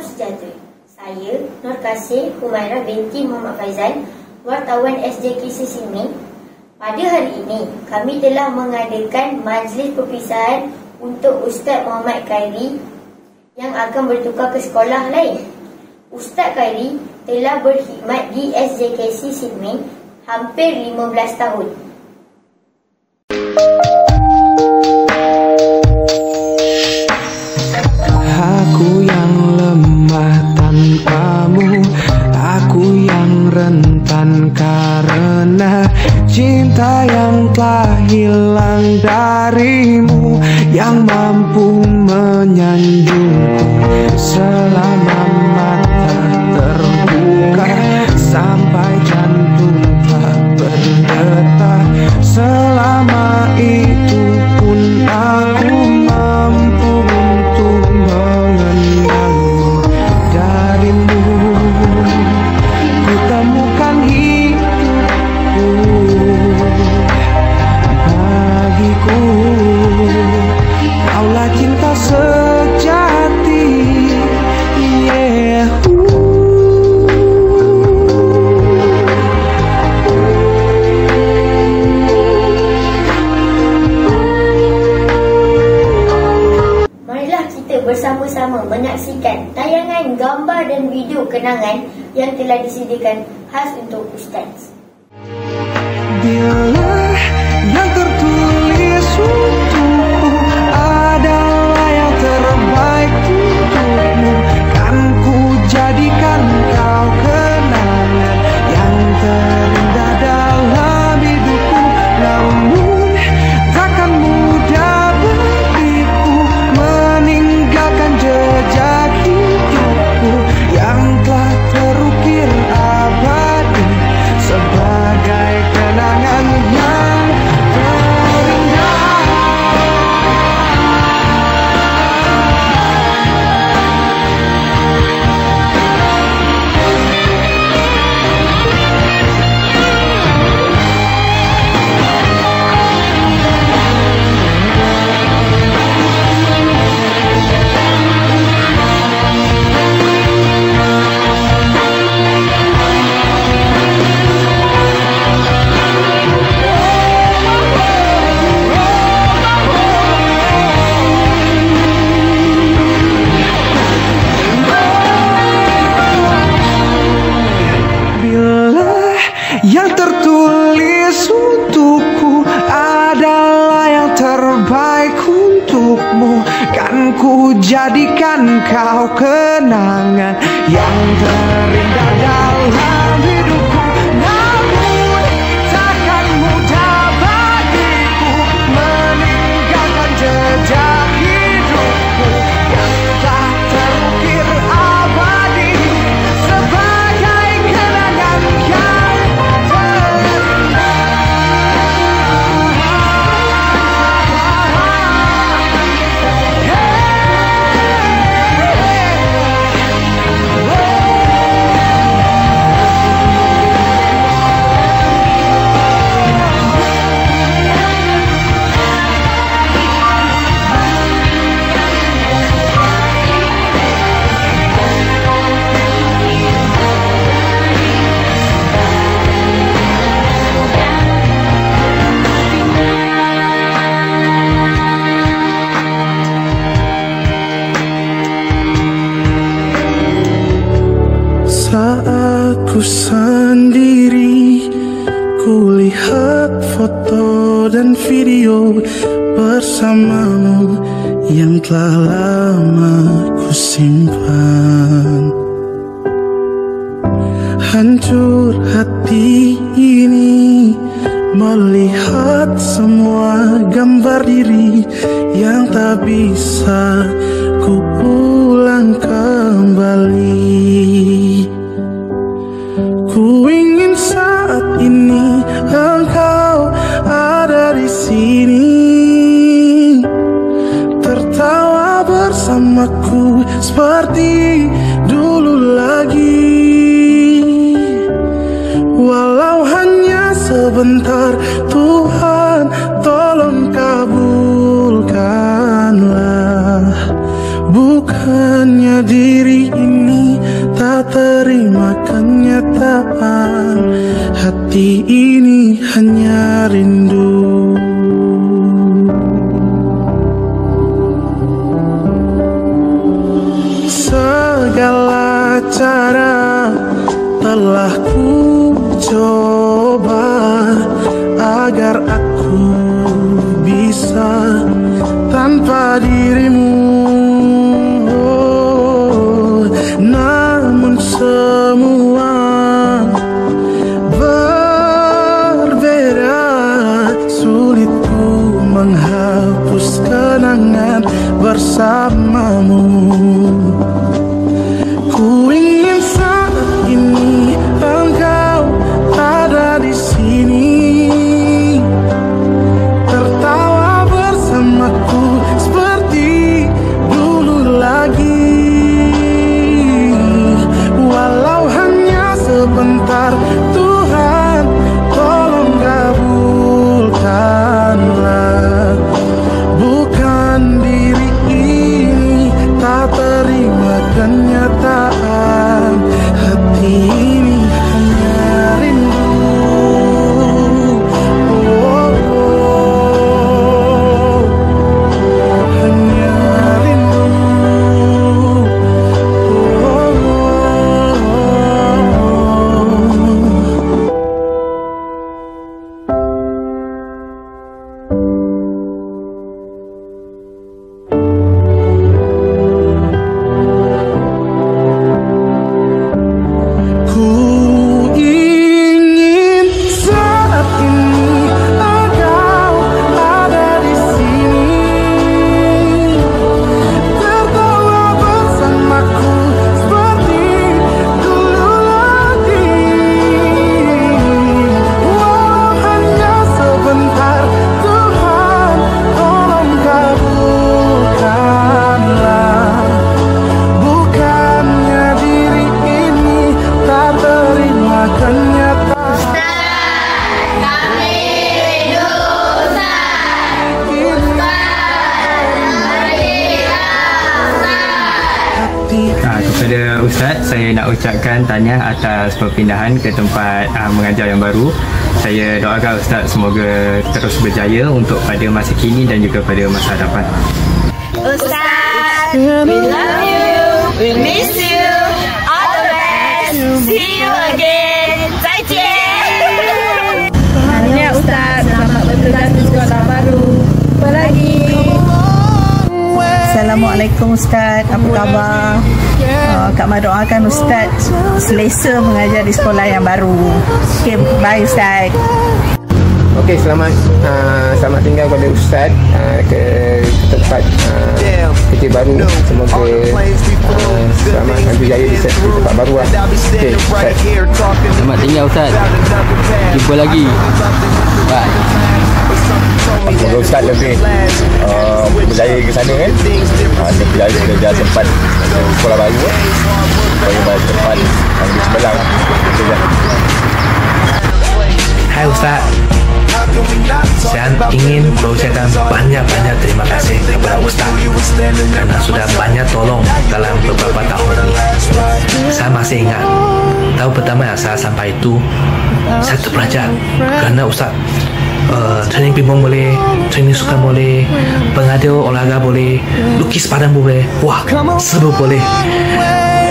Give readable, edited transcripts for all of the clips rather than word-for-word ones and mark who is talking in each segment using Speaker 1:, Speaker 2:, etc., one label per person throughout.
Speaker 1: Salam sejahtera. Saya Nur Kasih Humaira binti Muhammad Faizal, wartawan SJKC Sydney. Pada hari ini, kami telah mengadakan majlis perpisahan untuk Ustaz Muhammad Khairi yang akan bertukar ke sekolah lain. Ustaz Khairi telah berkhidmat di SJKC Sydney hampir 15 tahun.
Speaker 2: Aku yang lemah tanpamu, aku yang rentan karena cinta yang telah hilang darimu, yang mampu menyanjungku selama mata terbuka sampai jantung tak berdetak. Selama itu pun aku mampu untuk mengenalmu. Darimu ku temukan hidupku, bagiku kaulah cinta sejati. Yeah.
Speaker 1: Bersama-sama menyaksikan tayangan gambar dan video kenangan yang telah disediakan khas untuk Ustaz.
Speaker 2: Bila yang tertulis untukku adalah yang terbaik untukmu, kan ku jadikan kau kenangan yang terindah dalam hidupku. Namun takkan mudah bagiku meninggalkan jejak hidupku yang telah terukir abadi sebagai kenangan yang terindah. Yang tertulis untukku adalah yang terbaik untukmu, kan ku jadikan kau kenangan yang terindah dalam hidupku. Namun takkan mudah bagiku meninggalkan jejak hidupku yang telah terukir abadi sebagai kenangan yang aku sendiri, kulihat foto dan video bersamamu yang telah lama ku simpan. Hancur hati ini melihat semua gambar diri yang tak bisa ku ulang kembali. Ku ingin saat ini engkau ada di sini, tertawa bersamaku seperti dulu lagi. Walau hanya sebentar, Tuhan tolong kabulkanlah. Bukannya diri ini hati ini hanya rindu. Segala cara telah ku coba agar aku bisa tanpa dirimu. Namun semua berbeda, sulit ku menghapus kenangan bersamamu. Ku ingin saat ini engkau ada di sini, tertawa bersamaku seperti dulu lagi. Walau hanya sebentar, Tuhan tolong kabulkanlah. Bukan diri ini tak terima kenyataan, hati ini hanya rindu. Oh, oh, hanya rindu. Oh, ku ingin saat ini engkau ada di sini, tertawa bersamaku seperti dulu lagi. Walau hanya sebentar, Tuhan tolong kabulkanlah. Bukannya diri ini tak terima kenyataan.
Speaker 3: Kepada Ustaz, saya nak ucapkan tahniah atas perpindahan ke tempat mengajar yang baru. Saya doakan Ustaz semoga terus berjaya untuk pada masa kini dan juga pada masa hadapan.
Speaker 4: Ustaz, we love you, we miss you, all the best, see you again, 再见. Tahniah Ustaz, selamat bertugas di sekolah baru. Apa lagi?
Speaker 5: Assalamualaikum Ustaz, apa khabar? Kak Mak doakan Ustaz selesa mengajar di sekolah yang baru. Okay, bye Ustaz.
Speaker 6: Okey, selamat tinggal kepada Ustaz ke tempat kerja baru. Semoga selamat dan berjaya di tempat baru lah. Okey, Ustaz.
Speaker 7: Selamat tinggal Ustaz. Jumpa lagi. Bye.
Speaker 8: Semoga Ustaz lebih berjaya ke sana kan. Berjaya kerja tempat sekolah baru supaya balik tempat yang lebih cemerlang.
Speaker 9: Hai Ustaz, saya ingin berucapkan banyak-banyak terima kasih kepada Ustaz karena sudah banyak tolong dalam beberapa tahun ini. Saya masih ingat tahun pertama yang saya sampai itu, saya terpelajar kerana Ustaz training pingpong boleh, training sukan boleh, pengadu olahraga boleh, lukis padang boleh, wah semua boleh.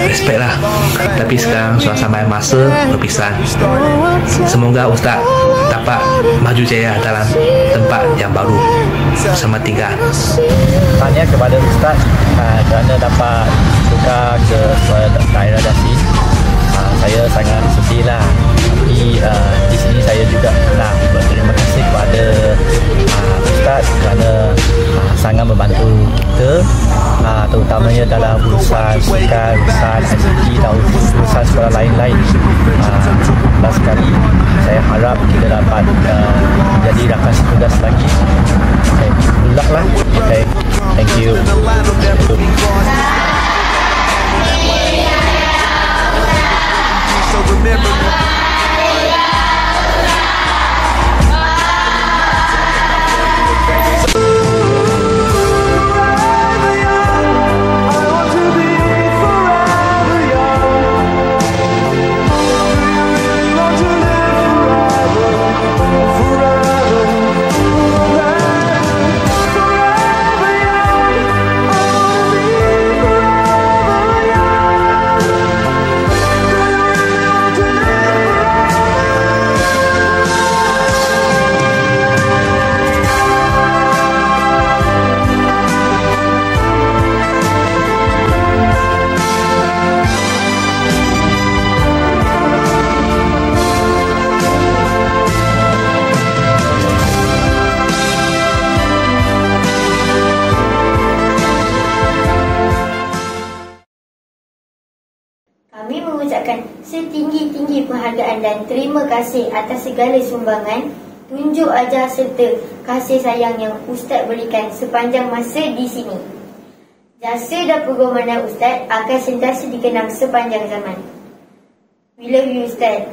Speaker 9: Respect lah. Tapi sekarang sudah sampai masa perpisahan. Semoga Ustaz dapat maju jaya dalam tempat yang baru. Selamat tinggal.
Speaker 7: Tahniah kepada Ustaz kerana dapat tukar ke daerah Dasin. Saya sangat sedih lah. Tapi di sini saya juga nak berterima kasih kepada Ustaz kerana sangat membantu kita, terutamanya dalam urusan sukan, urusan ICT dan urusan sekolah lain-lain. Last sekali saya harap kita dapat jadi rakan setugas lagi. Okay, good luck lah. Okay, thank you. So remember
Speaker 1: penghargaan dan terima kasih atas segala sumbangan, tunjuk ajar serta kasih sayang yang Ustaz berikan sepanjang masa di sini. Jasa dan pengorbanan Ustaz akan sentiasa dikenang sepanjang zaman. We love you, Ustaz.